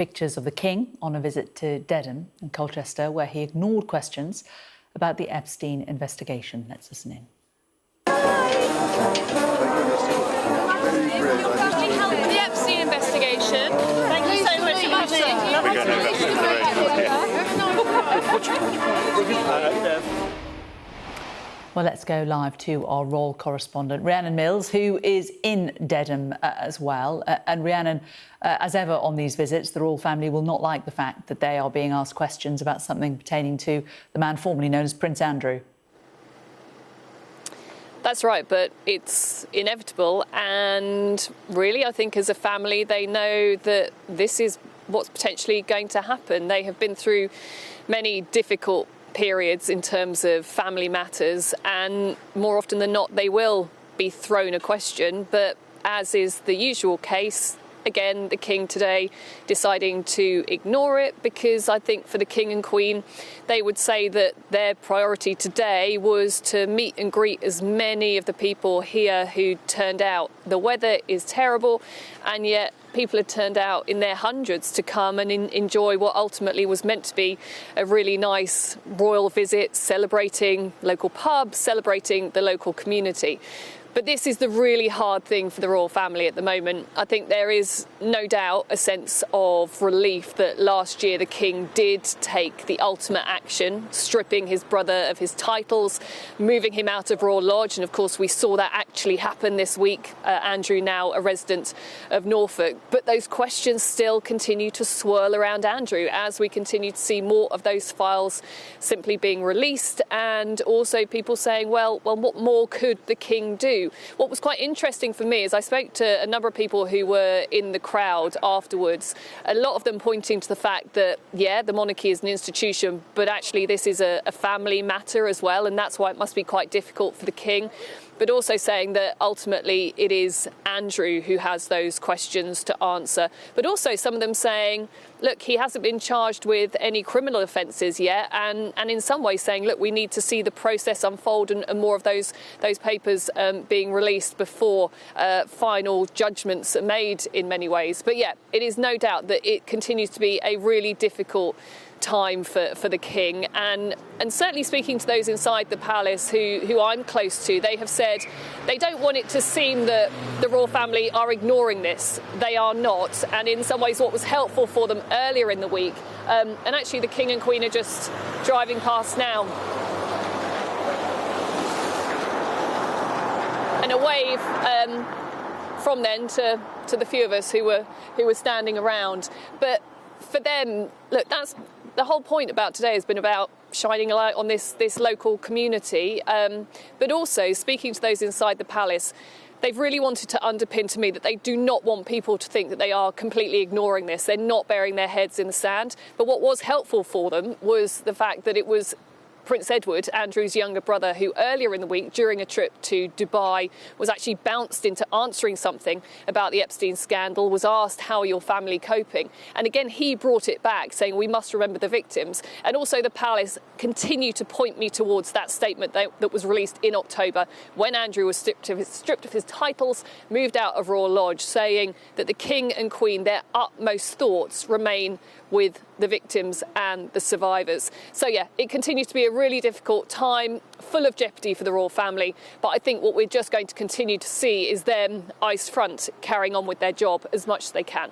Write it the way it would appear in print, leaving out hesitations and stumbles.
Pictures of the King on a visit to Dedham in Colchester, where he ignored questions about the Epstein investigation. Let's listen in. The Epstein investigation. Thank you so much for coming. Well, let's go live to our royal correspondent, Rhiannon Mills, who is in Dedham as well. And Rhiannon, as ever on these visits, the royal family will not like the fact that they are being asked questions about something pertaining to the man formerly known as Prince Andrew. That's right, but it's inevitable. And really, I think as a family, they know that this is what's potentially going to happen. They have been through many difficult periods in terms of family matters, and more often than not they will be thrown a question, but as is the usual case, again the King today deciding to ignore it, because I think for the King and Queen, they would say that their priority today was to meet and greet as many of the people here who turned out. The weather is terrible, and yet people had turned out in their hundreds to come and enjoy what ultimately was meant to be a really nice royal visit, celebrating local pubs, celebrating the local community. But this is the really hard thing for the royal family at the moment. I think there is no doubt a sense of relief that last year the King did take the ultimate action, stripping his brother of his titles, moving him out of Royal Lodge. And of course, we saw that actually happen this week. Andrew, now a resident of Norfolk. But those questions still continue to swirl around Andrew as we continue to see more of those files simply being released, and also people saying, well, what more could the King do? What was quite interesting for me is I spoke to a number of people who were in the crowd afterwards, a lot of them pointing to the fact that, yeah, the monarchy is an institution, but actually this is a family matter as well, and that's why it must be quite difficult for the King. But also saying that ultimately it is Andrew who has those questions to answer. But also some of them saying, look, he hasn't been charged with any criminal offences yet, and in some ways saying, look, we need to see the process unfold and more of those papers being released before final judgments are made in many ways. But yeah, it is no doubt that it continues to be a really difficult time for the King, and certainly speaking to those inside the palace who I'm close to, they have said they don't want it to seem that the royal family are ignoring this. They are not, and in some ways what was helpful for them earlier in the week, and actually the King and Queen are just driving past now, and a wave from then to the few of us who were standing around. But for them, look, that's the whole point about today has been about shining a light on this local community, but also speaking to those inside the palace. They've really wanted to underpin to me that they do not want people to think that they are completely ignoring this. They're not burying their heads in the sand. But what was helpful for them was the fact that it was Prince Edward, Andrew's younger brother, who earlier in the week during a trip to Dubai was actually bounced into answering something about the Epstein scandal, was asked, how are your family coping? And again, he brought it back, saying we must remember the victims. And also the palace continue to point me towards that statement that was released in October when Andrew was stripped of his titles, moved out of Royal Lodge, saying that the King and Queen, their utmost thoughts remain with the victims and the survivors. So yeah, it continues to be a really difficult time, full of jeopardy for the royal family. But I think what we're just going to continue to see is them eyes front, carrying on with their job as much as they can.